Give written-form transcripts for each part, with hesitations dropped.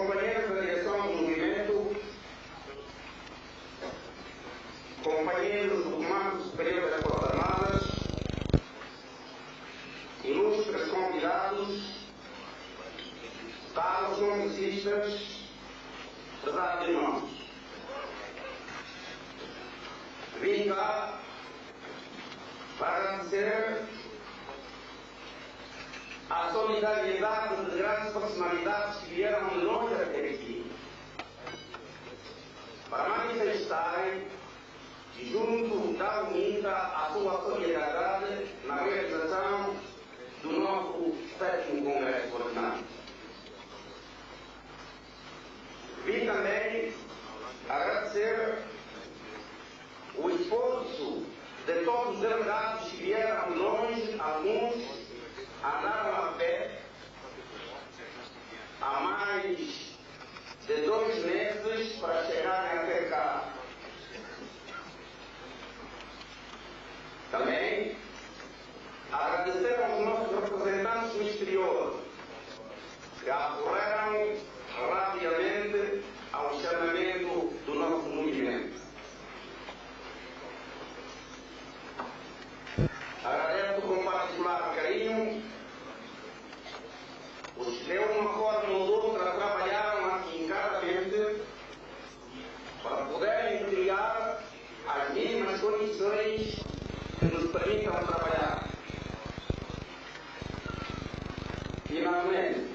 companheiros da direção do movimento, companheiros do Comando Superior das Forças Armadas, ilustres convidados, caros congressistas, pesados irmãos. Vim cá para agradecer a solidariedade de grandes personalidades que vieram de longe até aqui para manifestarem junto da UNITA a sua solidariedade na realização do nosso 7º Congresso Ordinário. Vim também agradecer o esforço de todos os delegados que vieram de longe, alguns andaram a pé há mais de 2 meses para chegarem até cá. Também agradecer aos nossos representantes no exterior que acorreram rapidamente ao chamamento do nosso movimento. Agradeço com particular carinho os que de uma forma ou de outra trabalharam afincadamente para poderem criar as mínimas condições que nos permitam trabalhar. Finalmente,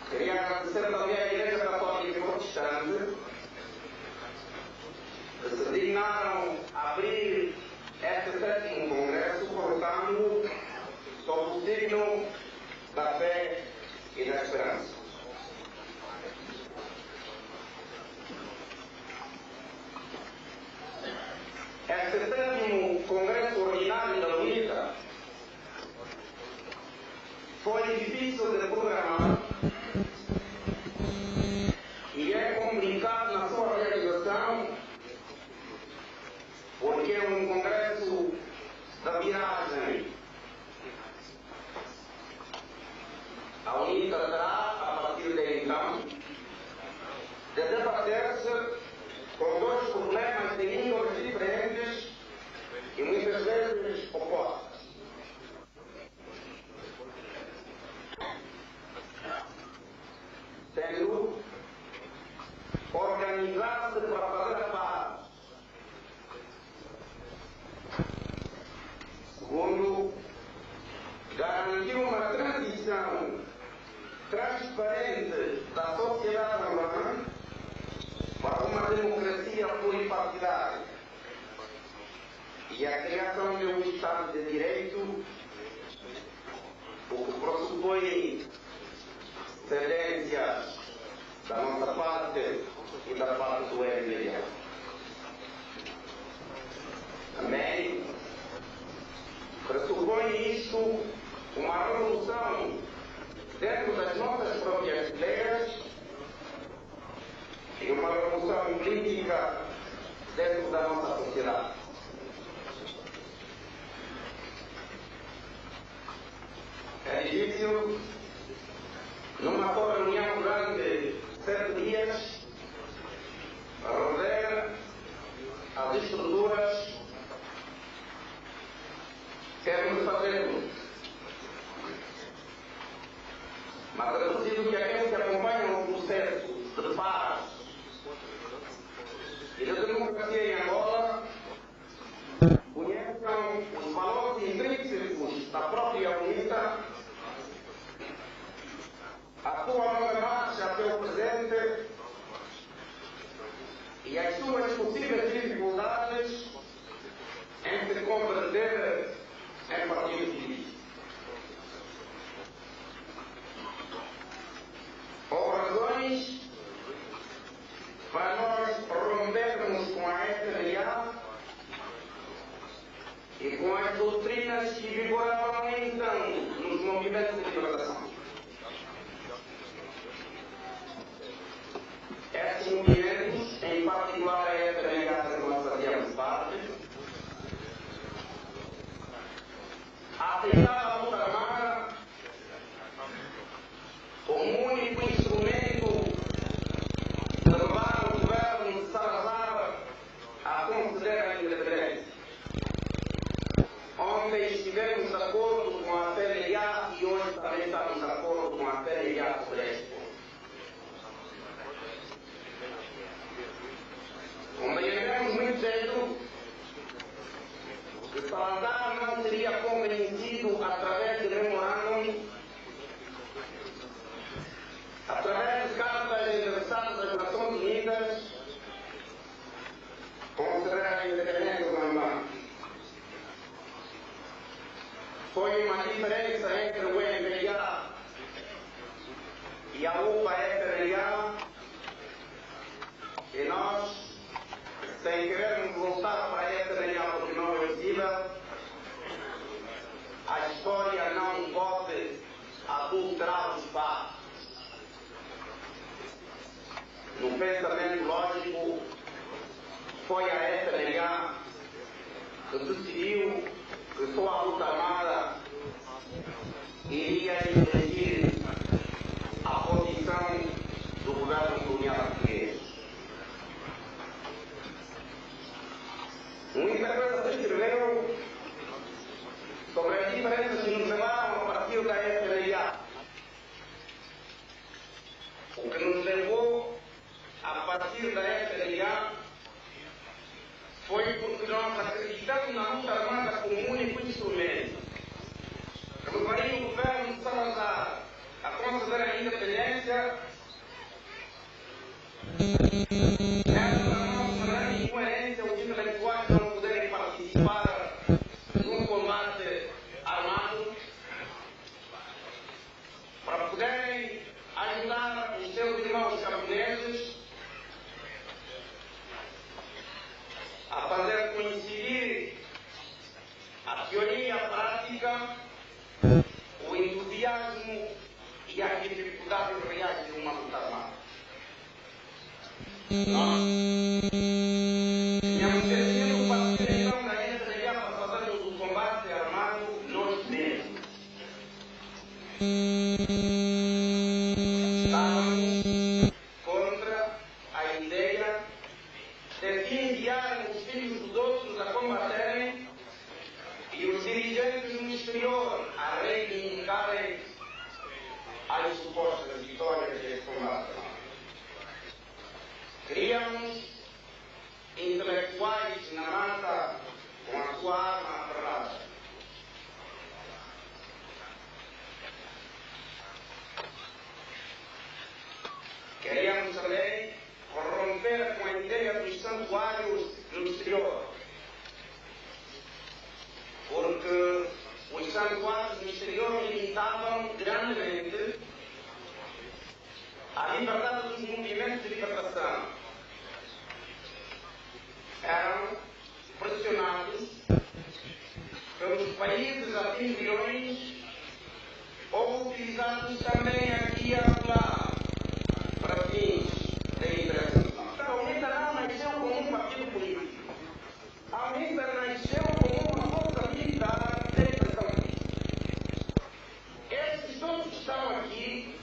queria agradecer também à Igreja Católica Protestante que se dignaram a abrir este 7º Congresso colocando sob o signo da fé e da esperança. Este 7º Congresso Ordinário da UNITA foi difícil de programar e é complicado na sua realização porque é um congresso da viragem. A UNITA terá, a partir de então, de debater-se com 2 problemas de índoles diferentes e muitas vezes opostos. Sendo organizar-se para fazer a paz. Segundo, garantir uma transição transparente da sociedade alemã para uma democracia pluripartidária e a criação de um Estado de Direito, o que pressupõe cedência da nossa parte e da parte do MDA. Também pressupõe isto uma revolução dentro das nossas próprias ideias e uma revolução política dentro da nossa sociedade. É difícil, numa só reunião durante 7 dias, rever as estruturas que queremos fazê-lo. Mas é preciso que aqueles que acompanham o processo de paz e de democracia em Angola conheçam os valores intrínsecos da própria UNITA, a sua longa marcha até o presente e as suas possíveis dificuldades em se converter em partido político. Houve razões para nós rompermos com a FNA e com as doutrinas que vigoravam então nos movimentos de libertação. Estes movimentos, em particular a FNA que nós fazíamos estamos de acordo com a PNA sobre esse ponto. Compreendemos muito cedo que Salazar não seria convencido através de memorândum, através de cartas endereçadas às Nações Unidas, conceder a independência do Angola. Foi uma diferença entre o MPLA e a UPA-FPLA e nós, sem querermos voltar para a FPLA porque não é possível, a história não pode adulterar os fatos. No pensamento lógico, foi a FPLA que decidiu que só a luta armada iria impedir a posição do governo colonial português. Um interpreta escreveu sobre as diferenças que nos levaram a partir da FPLA. O que nos levou a partir da FPLA foi porque nós acreditamos na luta armada como um único instrumento que levaria o governo de Salazar a conceder a independência. Essa nossa grande incoerência, os intelectuais não poderem participar num combate armado, para poderem ajudar os seus irmãos camponeses a fazer coincidir a teoria e a prática, o entusiasmo e as dificuldades reais de uma luta armada. Nós tínhamos sido participação da FPLA para fazermos o combate armado nós mesmos. Estávamos contra a ideia de enviarem os filhos dos outros a combaterem e os dirigentes no exterior a reivindicarem as supostas vitórias desse combate. Queríamos intelectuais na mata com a sua arma aferrada. Queríamos também romper com a ideia dos santuários no exterior, porque os santuários no exterior limitavam grandemente a liberdade dos movimentos de libertação. Eram pressionados pelos países anfitriões ou utilizados também aqui e acolá para fins de interesse. A UNITA não nasceu como um partido político. A UNITA nasceu como uma força militar de expressão política. Esses todos que estão aqui,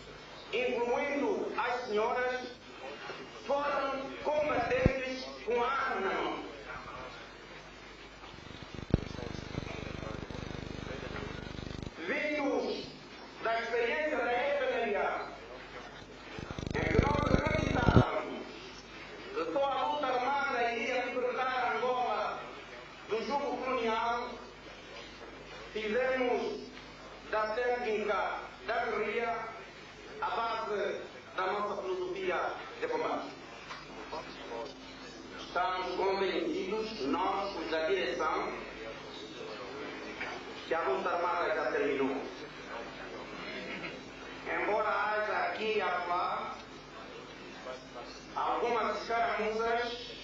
incluindo as senhoras, foram combatentes com a arma na mão. Vindos da experiência da FPLA, em que nós acreditávamos que só a luta armada iria libertar Angola do jugo colonial, fizemos da técnica da guerrilha a base da nossa filosofia de combate. Estamos convencidos, nós, os da direção, que a luta armada já terminou. Embora haja aqui e acolá algumas escaramuzas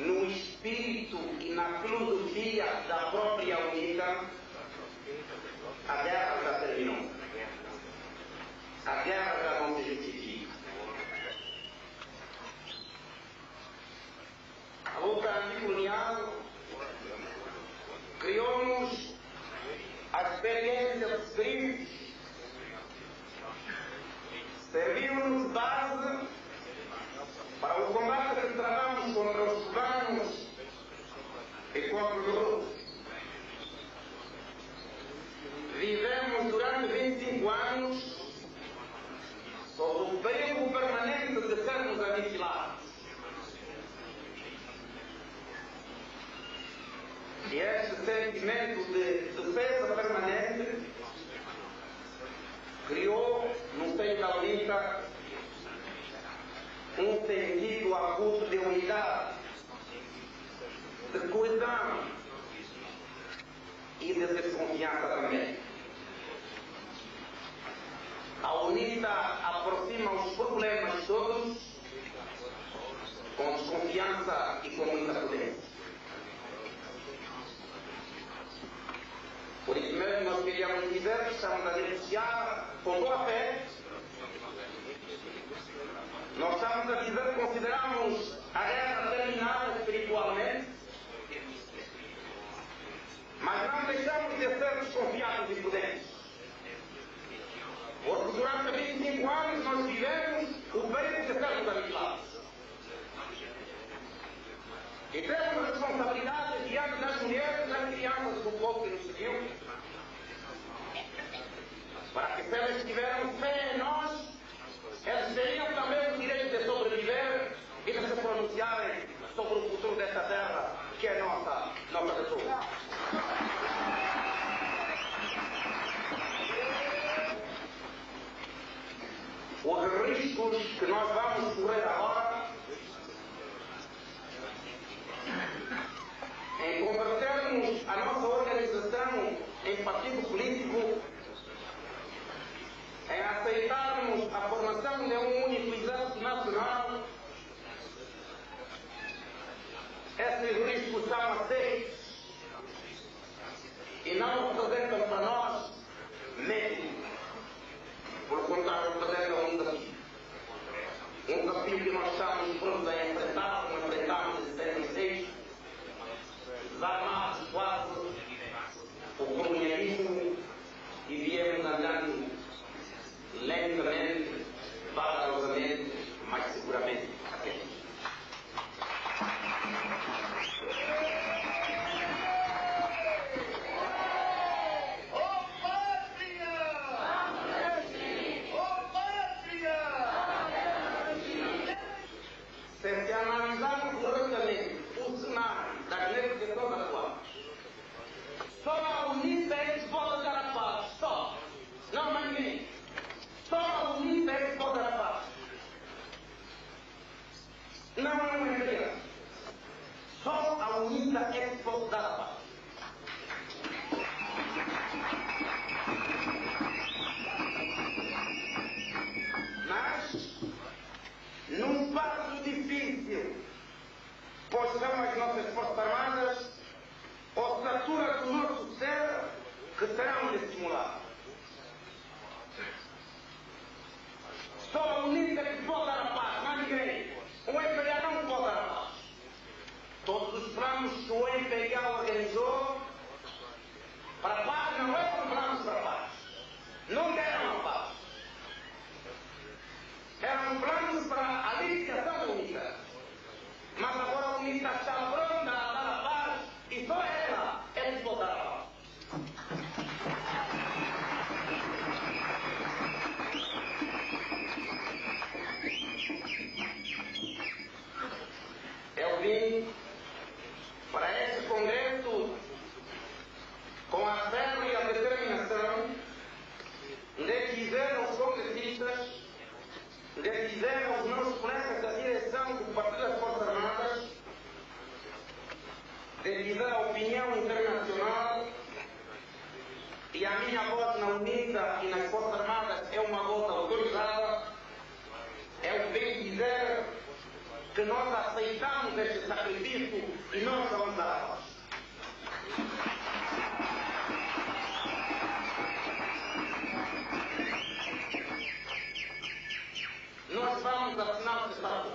no espírito e na filosofia da própria UNITA, a guerra já terminou. A guerra já não se justifica. A luta anticolonial criou-nos a experiência de SRIF, serviu-nos base para o combate que travamos contra os planos 5 anos sob o perigo permanente de sermos aniquilados. E este sentimento de defesa permanente criou no seio da UNITA um sentido agudo de unidade, de coesão e de desconfiança também. A UNITA aproxima os problemas todos com desconfiança e com muita prudência. Por isso mesmo nós queríamos dizer que estamos a negociar com boa fé. Nós estamos a dizer que consideramos a guerra terminada espiritualmente, mas não deixamos de ser desconfiados e prudentes. Porque durante 25 anos nós vivemos o perigo de sermos aniquilados. E temos responsabilidade diante das mulheres e das crianças do povo que nos seguiu, para que se eles tiverem fé em nós, eles teriam também o direito de sobreviver e de se pronunciarem sobre o futuro desta terra, que é nossa pessoa. Os riscos que nós vamos correr agora em convertermos a nossa organização em partido político, em aceitarmos a formação de um único exército nacional, esses riscos são aceitos e não representam para nós medo. Pelo contrário, representam um desafio. Um desafio que nós estamos prontos a enfrentar, como enfrentamos em 76, desarmados quase o colonialismo e viemos andando lentamente, vagarosamente, mas seguramente até aqui. Se analisarmos corretamente o cenário das negociações atuais, só a UNITA é que pode dar a paz, só, não mais ninguém. Só a UNITA é que pode dar a paz. Não é uma empresa. Só a UNITA é que pode dar a paz. Mas, num passo difícil, pois são as nossas Forças Armadas, ou satura do nosso ser, que terão de estimular. Só a UNITA que pode dar a paz, não há ninguém. O MPLA não pode dar a paz. Todos os planos que o MPLA organizou para a paz não eram planos para a paz. Não deram a paz. Eram planos para a liquidação da UNITA. Mas agora a UNITA está pronta a dar a paz e só ela é que pode dar a paz. Eu vim para este congresso com a fé e a determinação de dizer aos congressistas, de dizer aos meus colegas da direção do Partido das Forças Armadas, de dizer a opinião internacional, e a minha voz na UNITA e nas Forças Armadas é uma voz autorizada, é o bem dizer que nós aceitamos este sacrifício e nós vamos dar a paz. Nós vamos assinar o Estado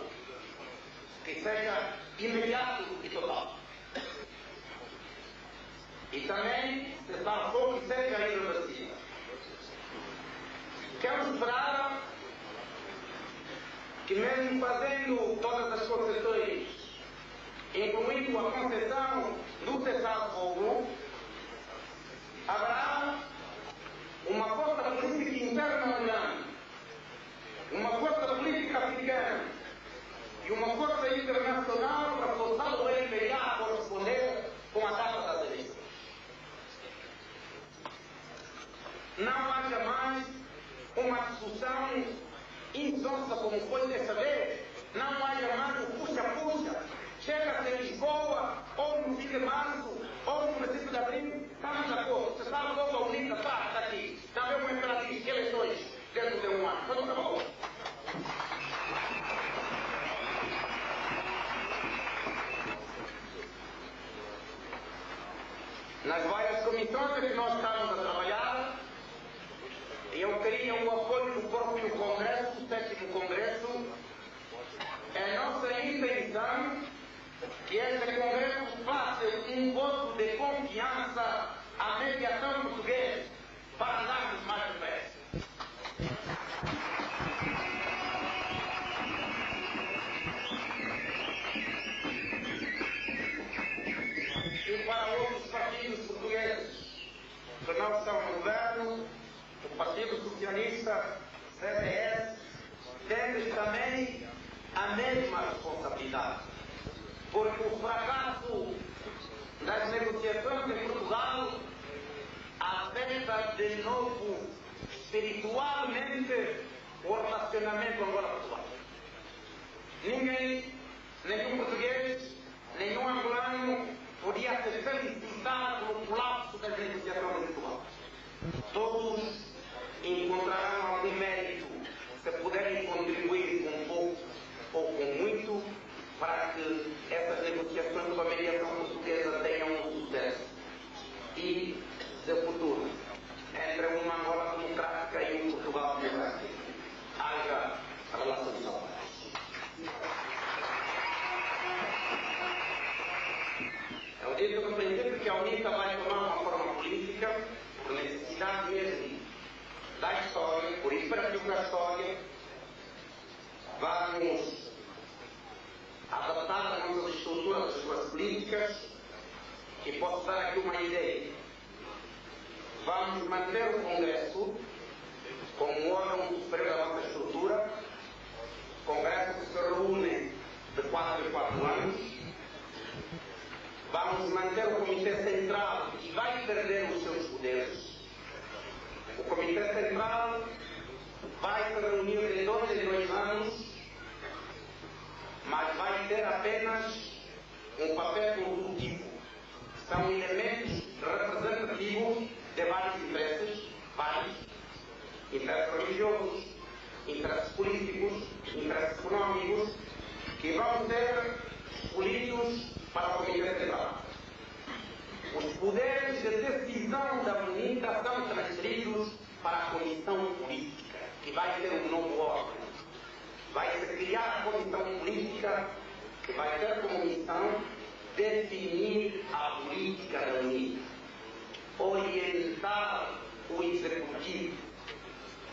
que seja imediato e total. E também cessar-fogo que seja irreversível. Quero esperar que mesmo fazendo todas as concessões, incluindo a concessão do cessar-fogo, haverá uma força política insonsa como foi dessa vez, não há mais o puxa-puxa. Chega-se em Lisboa, ou no fim de março, ou no princípio de abril, estamos de acordo. Você sabe logo a UNITA está aqui. Também uma imperatriz, eleições dentro de um ano. Então acabou. Nas várias comissões em que nós estamos a trabalhar, eu queria o apoio do próprio Congresso, o 7º Congresso. É nossa intenção que este Congresso faça um voto de confiança à mediação portuguesa para andarmos mais depressa. E para outros partidos portugueses que não estão no governo, o Partido Socialista, CDS, temos também a mesma responsabilidade. Porque o fracasso das negociações em Portugal afeta de novo espiritualmente o relacionamento Angola-Portugal. Ninguém, nenhum português, nenhum angolano podia se felicitar pelo colapso das negociações em Portugal. Todos encontrarão algum mérito se puderem contribuir com pouco ou com muito para que essas negociações com a mediação portuguesa tenham um sucesso e de futuro entre uma Angola democrática e um Portugal democrático haja relação de saúde. Eu disse no princípio que a UNITA vai tomar uma forma política por necessidade mesmo da história, por imperativo da história. Vamos adaptar a nossa estrutura das suas políticas, e posso dar aqui uma ideia. Vamos manter o Congresso como órgão superior da nossa estrutura, Congresso que se reúne de 4 em 4 anos. Vamos manter o Comitê Central, que vai perder os seus poderes. O Comitê Central vai se reunir de 2 em 2 anos, mas vai ter apenas um papel consultivo. São elementos representativos de vários interesses religiosos, interesses políticos, interesses económicos, que vão ser escolhidos para o Comitê Central. Os poderes de decisão da UNITA são transferidos para a Comissão Política, que vai ter um novo órgão. Vai-se criar a Comissão Política, que vai ter como missão definir a política da UNITA, orientar o Executivo,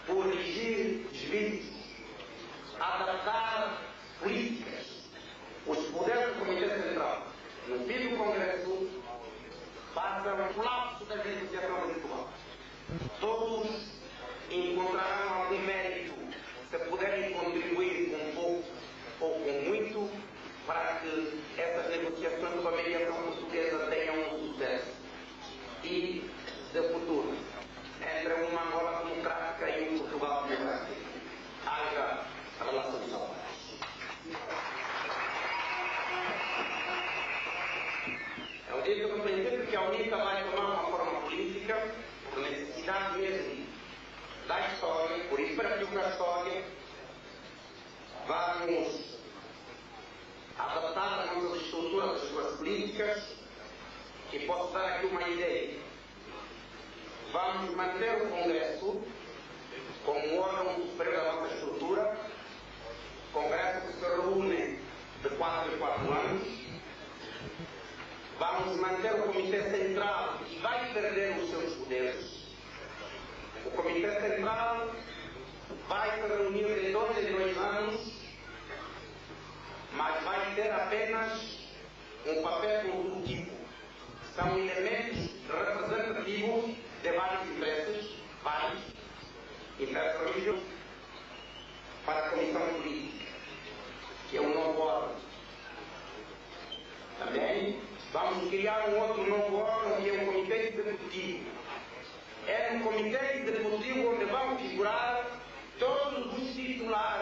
corrigir desvios, adaptar políticas. Os poderes do Comitê Central, no fim do Congresso, passam o colapso das negociações de Portugal. Todos encontrarão algum mérito se puderem contribuir com pouco ou com muito para que essas negociações com a mediação portuguesa tenham um sucesso e de futuro entre uma Angola democrática e um Portugal democrático haja relação de saúde. Eu disse no princípio que a UNITA vai tomar uma forma política por necessidade mesmo da história, por imperativo da história. Vamos adaptar a nossa estrutura das suas políticas, e posso dar aqui uma ideia. Vamos manter o Congresso como órgão superior da nossa estrutura, Congresso que se reúne de 4 em 4 anos. Vamos manter o Comitê Central, que vai perder os seus poderes. O Comitê Central vai se reunir de 2 em 2 anos, mas vai ter apenas um papel consultivo. São elementos representativos de vários interesses religiosos, para a Comissão Política, que é um novo órgão. Também vamos criar um outro novo órgão, que é o Comitê Executivo. É um Comitê Executivo onde vão figurar todos os titulares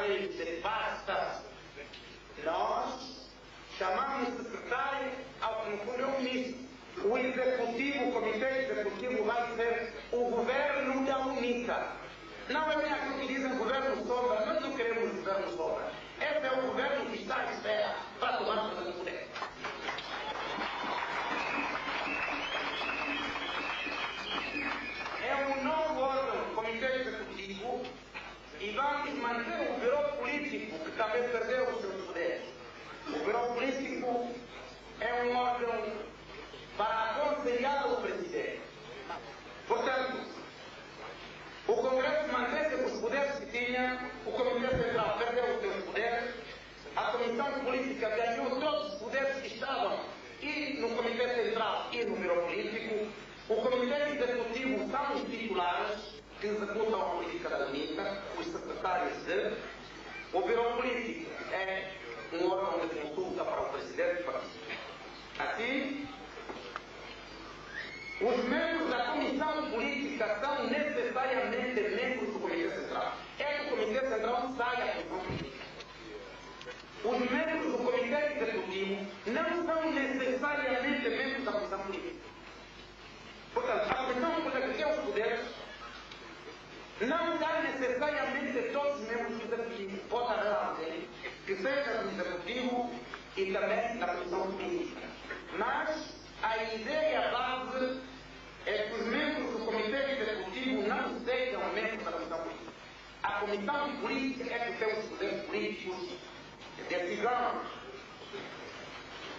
chamamos secretário ao que no fundo é o ministro. O executivo, o comitê executivo vai ser o governo da UNITA. Não é bem aquilo que dizem governo sombra, nós não queremos governo sombra. Esse é o governo que está à espera para tomar o poder. É um novo órgão, comitê executivo, e vamos manter o Bureau Político, que também perdeu os seus poderes. O Bureau Político é um órgão para aconselhar o presidente. Portanto, o Congresso manteve os poderes que tinha, o Comitê Central perdeu os seus poderes, a Comissão Política ganhou todos os poderes que estavam e no Comitê Central e no Bureau Político. O Comitê Executivo são os titulares que executam a política da UNITA, os secretários de. O Bureau Político é um órgão de consulta para o presidente do partido. Assim, os membros da Comissão Política são necessariamente membros do Comitê Central. É que o Comitê Central sai da Comissão Política. Os membros do Comitê Executivo não são necessariamente membros da Comissão Política. Portanto, a Comissão Política que tem os poderes não dá necessariamente todos os membros do Executivo. Pode haver alguém que seja do Executivo e também da Comissão Política. Mas a ideia base é que os membros do Comitê Executivo não sejam membros da Comissão Política. A Comissão Política é que tem os poderes políticos de decisão.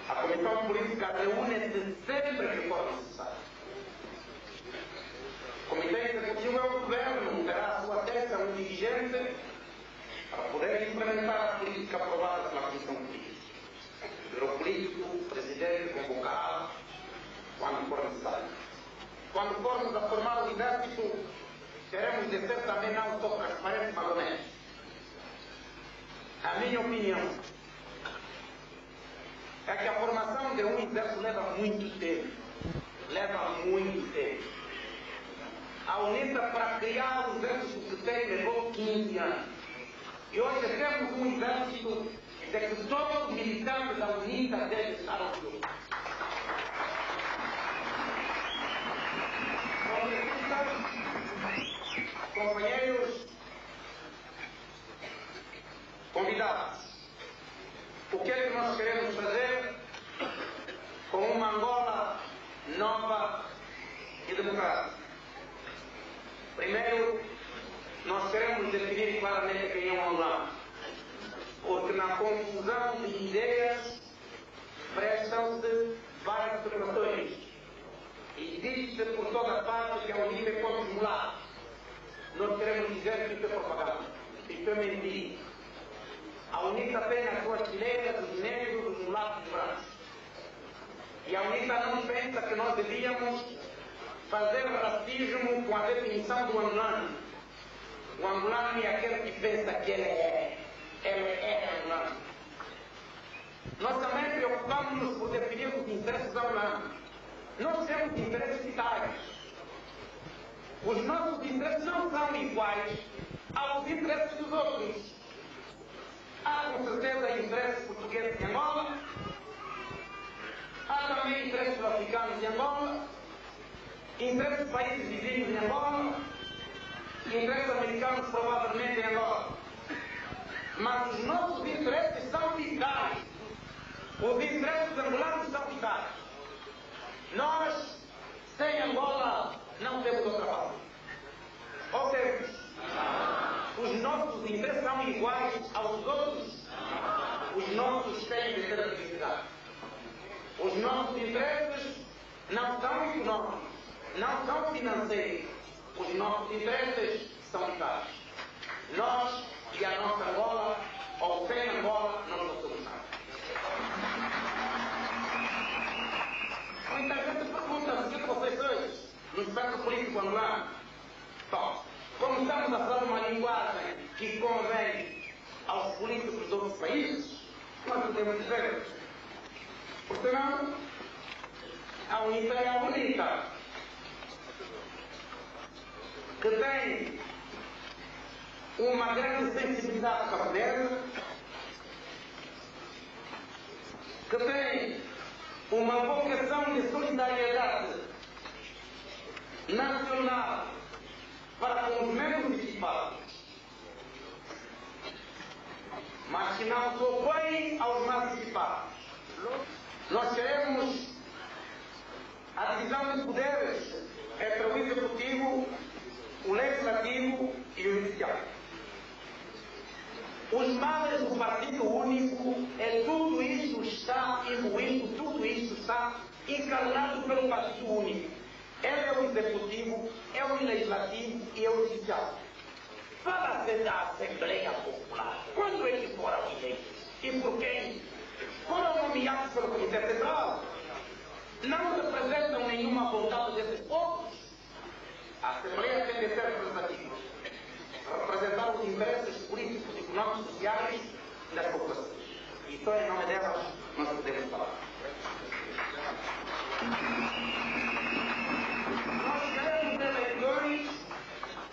A Comissão Política reúne-se sempre que for necessário. O Comitê Executivo é o governo, terá a sua testa um dirigente para poder implementar a política aprovada pela Comissão Política. O Bureau Político, o presidente convocará quando for necessário. Quando formos a formar o exército, teremos de ser também não só transparentes, mas honestos. A minha opinião é que a formação de um exército leva muito tempo. Leva muito tempo. A UNITA, para criar o exército que tem, levou 15 anos. E hoje temos um exército de que todos os militantes da UNITA devem estar orgulhosos. Companheiros, convidados, o que é que nós queremos fazer com uma Angola nova e democrática? Primeiro, nós queremos definir claramente quem é um angolano, porque na confusão de ideias prestam-se várias afirmações e diz-se por toda parte que a UNITA é contra os mulatos. Nós queremos dizer que isso é propaganda, isso é mentira. A UNITA tem nas suas fileiras os negros, os mulatos e os brancos. E a UNITA não pensa que nós devíamos fazer racismo com a definição do angolano. O angolano é aquele que pensa que ele é angolano. Nós também preocupamos-nos por definir os interesses angolanos. Nós temos interesses vitais. Os nossos interesses não são iguais aos interesses dos outros. Há com certeza interesses portugueses em Angola, há também interesses africanos em Angola, interesses de países vizinhos em Angola, interesses americanos provavelmente em Angola. Mas os nossos interesses são vitais. Os interesses angolanos são vitais. Nós, sem Angola, não temos outra forma. Ou temos? Os nossos interesses são iguais aos outros. Os nossos têm de ter atividade. Os nossos interesses não são econômicos, não são financeiros. Os nossos interesses são vitais. Nós e a nossa Angola, ou sem Angola, nós não somos nada. Muita gente pergunta-se o que vocês dois no espectro político angolano. Bom, como estamos a falar uma linguagem que convém aos políticos de outros países, nós podemos dizer, por senão, a UNITA é a UNITA, que tem uma grande sensibilidade cabo-verdiana, que tem uma vocação de solidariedade nacional para com os membros municipais, mas que não se opõe aos participados. Nós queremos a divisão de poderes entre o Executivo, o Legislativo e o Judiciário. Os males do Partido Único é tudo isso está imbuído, tudo isso está encarnado pelo Partido Único. Ele é o Executivo, é o Legislativo e é o Judiciário. Fala-se da Assembleia Popular. Quando eles foram eleitos? E por quem? Foram nomeados pelo Comitê Central. Não representam nenhuma vontade desses povos. A Assembleia tem de ser representativa. Representar os interesses políticos, económicos e sociais das populações. E só em nome delas nós podemos falar. Nós queremos eleições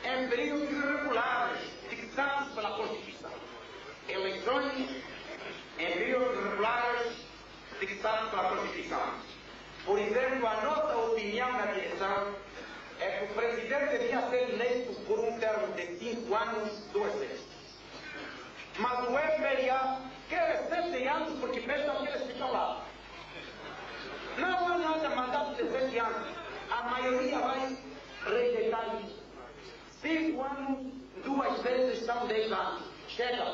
em períodos irregulares, fixados pela Constituição. Eleições em períodos irregulares, fixados pela Constituição. Por exemplo, a nossa opinião na direção é que o presidente devia ser eleito por um termo de 5 anos, 2 vezes. Mas o FRA quer 7 anos porque pensam que eles ficam lá. Não há nada mandato de 7 anos. A maioria vai rejeitar isso. 5 anos, 2 vezes são 10 anos. Chega.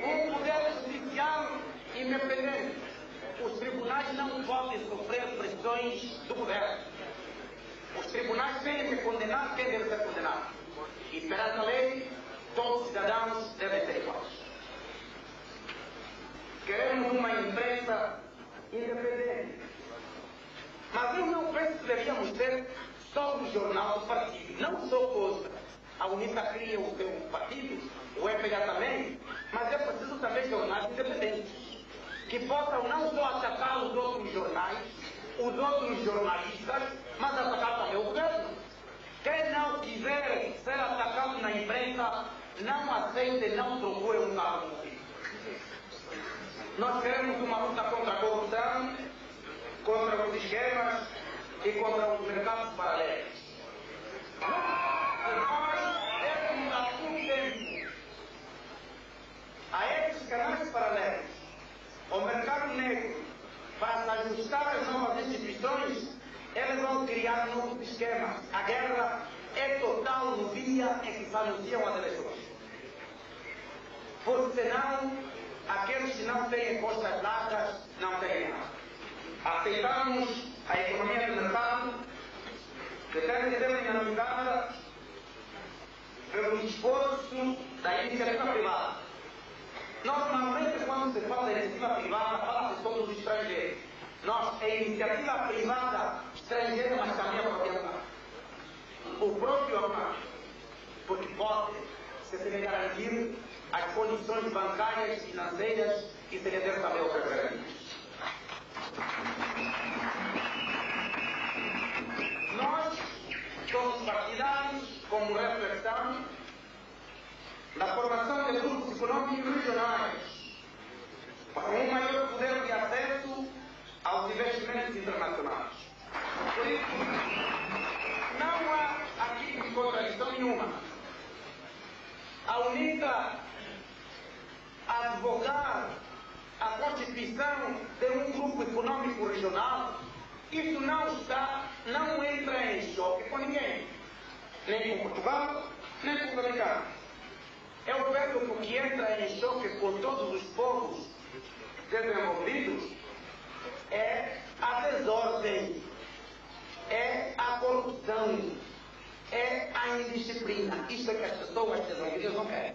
Um poder judicial independente. Os tribunais não podem sofrer pressões do governo. Os tribunais têm de condenar quem deve ser condenado. E perante a lei, todos os cidadãos devem ser iguais. Queremos uma imprensa independente. Mas eu não penso que deveríamos ter só um jornal do partido. Não sou contra. A UNITA cria o seu partido, o FH também, mas é preciso também jornais independentes, que possam não só atacar os outros jornais, os outros jornalistas, mas atacar também o governo. Quem não quiser ser atacado na imprensa, não aceite e não procure um cargo político. Nós queremos uma luta contra a corrupção, contra os esquemas e contra os mercados paralelos. Nós temos algum tempo a esses canais paralelos, ao mercado negro, para se ajustar às novas instituições, eles vão criar novos esquemas. A guerra é total no dia em que se anunciam as eleições. Porque senão, aqueles que não têm costas largas não têm nada. Aceitamos a economia do mercado, que deve ser dinamizada pelo esforço da iniciativa privada. Normalmente, quando se fala de iniciativa privada, fala-se sobre os estrangeiros. Nós, é iniciativa privada estrangeira, mas também a propriedade. O próprio afã, porque pode se lhe garantir as condições bancárias, financeiras e se lhe der também outras garantias. Nós somos partidários, como reflexão, da formação de grupos econômicos regionais, para um maior poder de acesso aos investimentos internacionais. Por isso, não há aqui contradição nenhuma. A UNITA advogar a constituição de um grupo econômico regional, isso não entra em choque com ninguém, nem com Portugal, nem com o americano. Eu penso que o que entra em choque com todos os povos desenvolvidos é a desordem, é a corrupção, é a indisciplina. Isso é que as pessoas desenvolvidas não querem.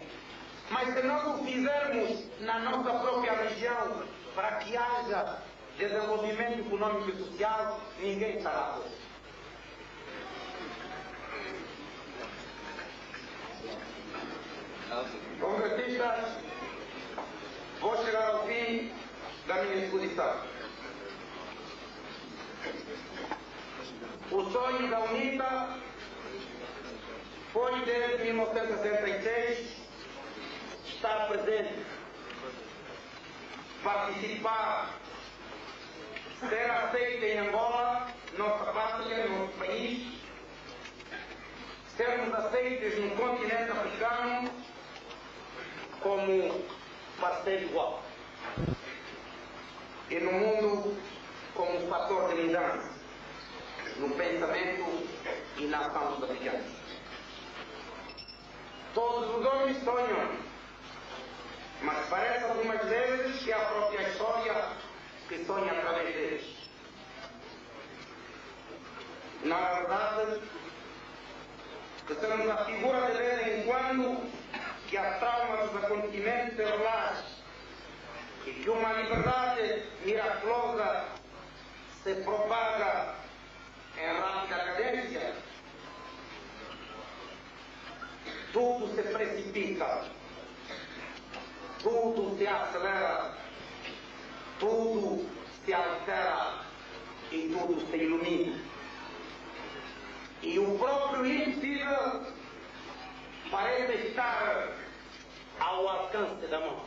Mas se nós o fizermos na nossa própria região para que haja desenvolvimento econômico e social, ninguém estará a ver. Congressistas, vou chegar ao fim da minha exposição. O sonho da UNITA foi desde 1966 estar presente. participar, ser aceita em Angola, nossa pátria, nosso país, sermos aceitos no continente africano como parceiro igual e no mundo como fator de mudança no pensamento e na ação dos africanos. Todos os homens sonham, mas parece algumas vezes que é a própria história que sonha através deles. Na verdade, que temos a figura de vez em quando que a trauma dos acontecimentos se relaxa e que uma liberdade miraculosa se propaga em rápida cadência. Tudo se precipita, tudo se acelera, tudo se altera e tudo se ilumina. E o próprio impossível parece estar ao alcance da mão.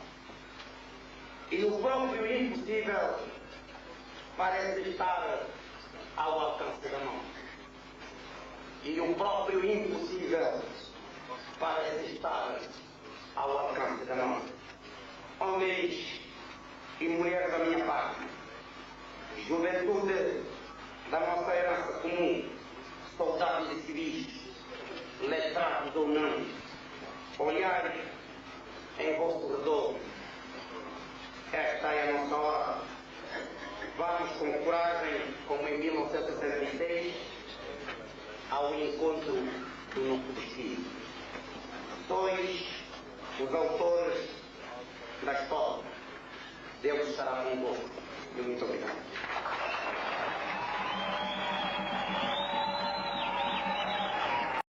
E o próprio impossível parece estar ao alcance da mão. E o próprio impossível parece estar ao alcance da mão. Homens e mulheres da minha parte, juventude da nossa herança comum, soldados e civis, letrados ou não, olhai em vosso redor. Esta é a nossa hora. Vamos com coragem, como em 1966, ao encontro do nosso destino. Sois os autores da história. Deus estará convosco. Muito obrigado.